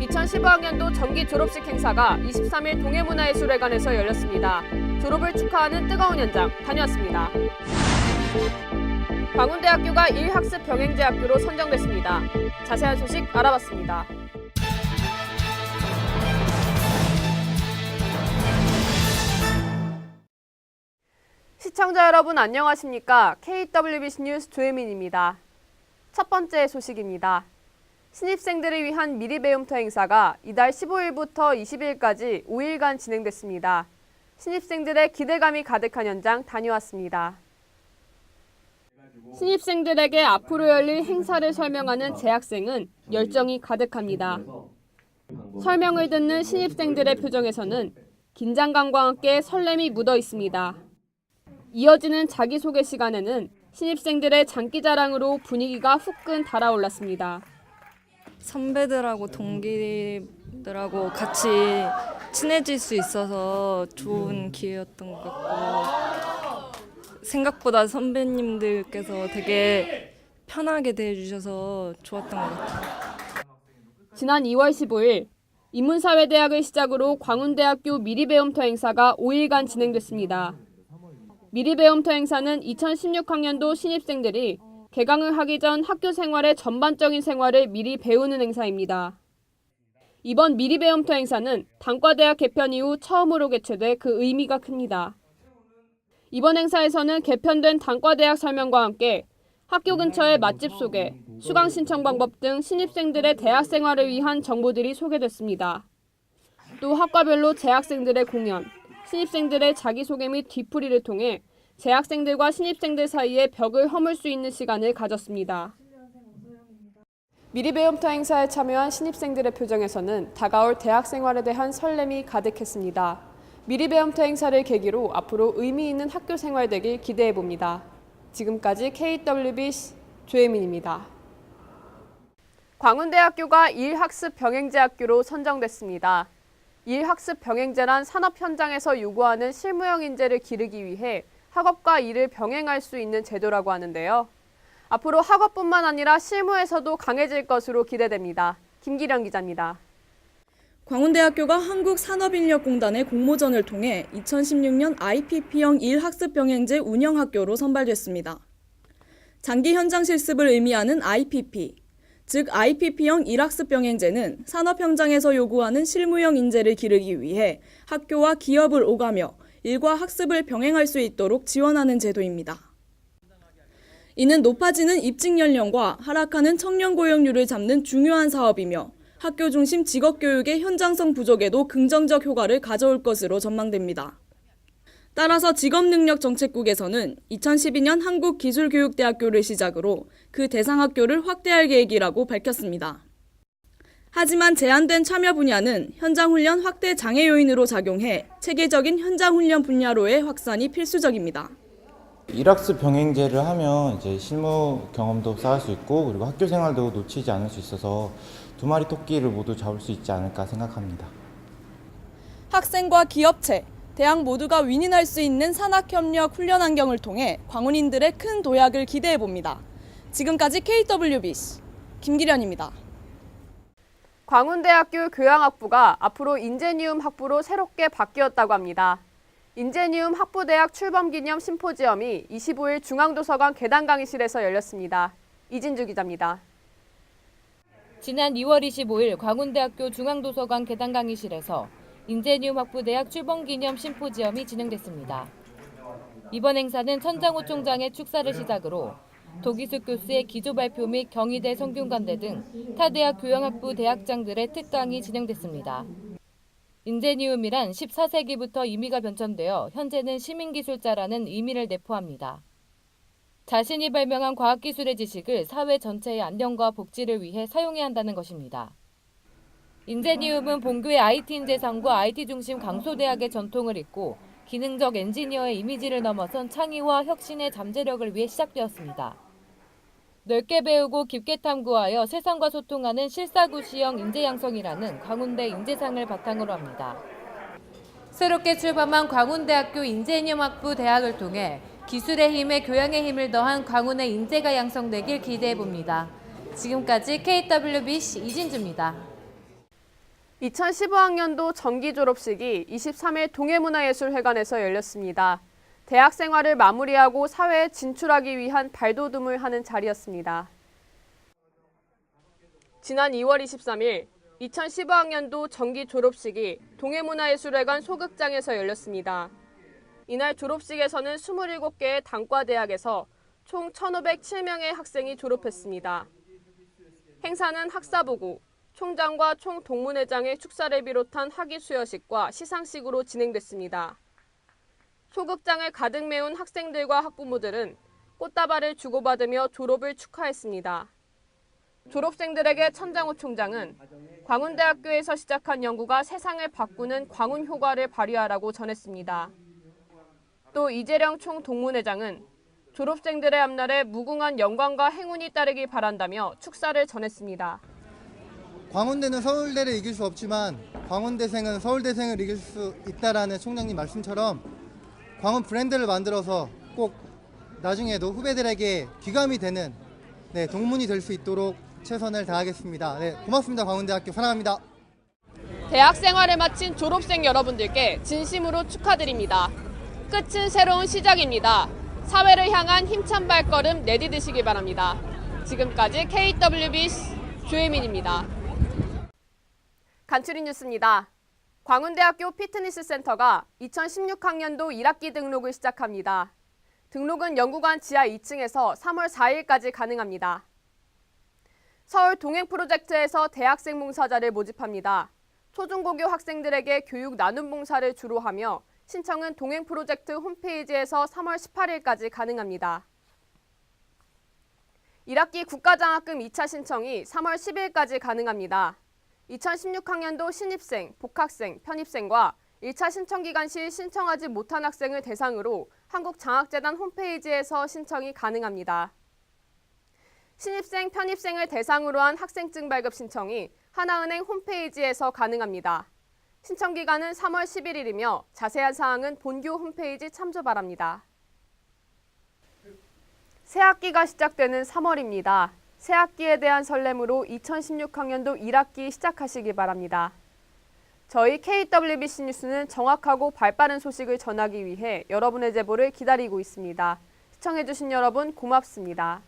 2015학년도 정기 졸업식 행사가 23일 동해문화예술회관에서 열렸습니다. 졸업을 축하하는 뜨거운 현장 다녀왔습니다. 광운대학교가 1학습 병행제 학교로 선정됐습니다. 자세한 소식 알아봤습니다. 시청자 여러분 안녕하십니까? KWBC 뉴스 조혜민입니다. 첫 번째 소식입니다. 신입생들을 위한 미리배움터 행사가 이달 15일부터 20일까지 5일간 진행됐습니다. 신입생들의 기대감이 가득한 현장 다녀왔습니다. 신입생들에게 앞으로 열릴 행사를 설명하는 재학생은 열정이 가득합니다. 설명을 듣는 신입생들의 표정에서는 긴장감과 함께 설렘이 묻어 있습니다. 이어지는 자기소개 시간에는 신입생들의 장기자랑으로 분위기가 후끈 달아올랐습니다. 선배들하고 동기들하고 같이 친해질 수 있어서 좋은 기회였던 것 같고 생각보다 선배님들께서 되게 편하게 대해주셔서 좋았던 것 같아요. 지난 2월 15일 인문사회대학을 시작으로 광운대학교 미리배움터 행사가 5일간 진행됐습니다. 미리배움터 행사는 2016학년도 신입생들이 개강을 하기 전 학교 생활의 전반적인 생활을 미리 배우는 행사입니다. 이번 미리배움터 행사는 단과대학 개편 이후 처음으로 개최돼 그 의미가 큽니다. 이번 행사에서는 개편된 단과대학 설명과 함께 학교 근처의 맛집 소개, 수강 신청 방법 등 신입생들의 대학 생활을 위한 정보들이 소개됐습니다. 또 학과별로 재학생들의 공연, 신입생들의 자기소개 및 뒤풀이를 통해 재학생들과 신입생들 사이에 벽을 허물 수 있는 시간을 가졌습니다. 미리배움터 행사에 참여한 신입생들의 표정에서는 다가올 대학 생활에 대한 설렘이 가득했습니다. 미리배움터 행사를 계기로 앞으로 의미 있는 학교 생활 되길 기대해봅니다. 지금까지 KWBC 조혜민입니다. 광운대학교가 1학습 병행제 학교로 선정됐습니다. 1학습 병행제란 산업 현장에서 요구하는 실무형 인재를 기르기 위해 학업과 일을 병행할 수 있는 제도라고 하는데요. 앞으로 학업뿐만 아니라 실무에서도 강해질 것으로 기대됩니다. 김기령 기자입니다. 광운대학교가 한국산업인력공단의 공모전을 통해 2016년 IPP형 1학습 병행제 운영학교로 선발됐습니다. 장기 현장 실습을 의미하는 IPP, 즉 IPP형 1학습 병행제는 산업 현장에서 요구하는 실무형 인재를 기르기 위해 학교와 기업을 오가며 일과 학습을 병행할 수 있도록 지원하는 제도입니다. 이는 높아지는 입직 연령과 하락하는 청년 고용률을 잡는 중요한 사업이며 학교 중심 직업교육의 현장성 부족에도 긍정적 효과를 가져올 것으로 전망됩니다. 따라서 직업능력정책국에서는 2012년 한국기술교육대학교를 시작으로 그 대상 학교를 확대할 계획이라고 밝혔습니다. 하지만 제한된 참여 분야는 현장훈련 확대 장애 요인으로 작용해 체계적인 현장훈련 분야로의 확산이 필수적입니다. 1학습 병행제를 하면 이제 실무 경험도 쌓을 수 있고 그리고 학교 생활도 놓치지 않을 수 있어서 두 마리 토끼를 모두 잡을 수 있지 않을까 생각합니다. 학생과 기업체, 대학 모두가 윈윈할 수 있는 산학협력 훈련 환경을 통해 광운인들의 큰 도약을 기대해봅니다. 지금까지 KWBC 김기련입니다. 광운대학교 교양학부가 앞으로 인제니움 학부로 새롭게 바뀌었다고 합니다. 인제니움 학부대학 출범기념 심포지엄이 25일 중앙도서관 계단 강의실에서 열렸습니다. 이진주 기자입니다. 지난 2월 25일 광운대학교 중앙도서관 계단 강의실에서 인제니움 학부대학 출범기념 심포지엄이 진행됐습니다. 이번 행사는 천장호 총장의 축사를 시작으로 도기숙 교수의 기조 발표 및 경희대 성균관대 등 타 대학 교양학부 대학장들의 특강이 진행됐습니다. 인제니움이란 14세기부터 의미가 변천되어 현재는 시민기술자라는 의미를 내포합니다. 자신이 발명한 과학기술의 지식을 사회 전체의 안녕과 복지를 위해 사용해야 한다는 것입니다. 인제니움은 본교의 IT 인재상과 IT 중심 강소대학의 전통을 잇고 기능적 엔지니어의 이미지를 넘어선 창의와 혁신의 잠재력을 위해 시작되었습니다. 넓게 배우고 깊게 탐구하여 세상과 소통하는 실사구시형 인재 양성이라는 광운대 인재상을 바탕으로 합니다. 새롭게 출범한 광운대학교 인제니엄학부 대학을 통해 기술의 힘에 교양의 힘을 더한 광운의 인재가 양성되길 기대해봅니다. 지금까지 KWBC 이진주입니다. 2015학년도 정기 졸업식이 23일 동해문화예술회관에서 열렸습니다. 대학 생활을 마무리하고 사회에 진출하기 위한 발돋움을 하는 자리였습니다. 지난 2월 23일 2015학년도 정기 졸업식이 동해문화예술회관 소극장에서 열렸습니다. 이날 졸업식에서는 27개의 단과대학에서 총 1,507명의 학생이 졸업했습니다. 행사는 학사부고, 총장과 총동문회장의 축사를 비롯한 학위 수여식과 시상식으로 진행됐습니다. 소극장을 가득 메운 학생들과 학부모들은 꽃다발을 주고받으며 졸업을 축하했습니다. 졸업생들에게 천장호 총장은 광운대학교에서 시작한 연구가 세상을 바꾸는 광운 효과를 발휘하라고 전했습니다. 또 이재령 총동문회장은 졸업생들의 앞날에 무궁한 영광과 행운이 따르길 바란다며 축사를 전했습니다. 광운대는 서울대를 이길 수 없지만 광운대생은 서울대생을 이길 수 있다라는 총장님 말씀처럼 광운 브랜드를 만들어서 꼭 나중에도 후배들에게 귀감이 되는 동문이 될 수 있도록 최선을 다하겠습니다. 고맙습니다. 광운대학교 사랑합니다. 대학 생활을 마친 졸업생 여러분들께 진심으로 축하드립니다. 끝은 새로운 시작입니다. 사회를 향한 힘찬 발걸음 내디디시기 바랍니다. 지금까지 KWB 조혜민입니다. 간추린 뉴스입니다. 광운대학교 피트니스 센터가 2016학년도 1학기 등록을 시작합니다. 등록은 연구관 지하 2층에서 3월 4일까지 가능합니다. 서울 동행 프로젝트에서 대학생 봉사자를 모집합니다. 초중고교 학생들에게 교육 나눔 봉사를 주로 하며 신청은 동행 프로젝트 홈페이지에서 3월 18일까지 가능합니다. 1학기 국가장학금 2차 신청이 3월 10일까지 가능합니다. 2016학년도 신입생, 복학생, 편입생과 1차 신청 기간 시 신청하지 못한 학생을 대상으로 한국장학재단 홈페이지에서 신청이 가능합니다. 신입생, 편입생을 대상으로 한 학생증 발급 신청이 하나은행 홈페이지에서 가능합니다. 신청 기간은 3월 11일이며 자세한 사항은 본교 홈페이지 참조 바랍니다. 새학기가 시작되는 3월입니다. 새학기에 대한 설렘으로 2016학년도 1학기 시작하시기 바랍니다. 저희 KWBC 뉴스는 정확하고 발빠른 소식을 전하기 위해 여러분의 제보를 기다리고 있습니다. 시청해주신 여러분 고맙습니다.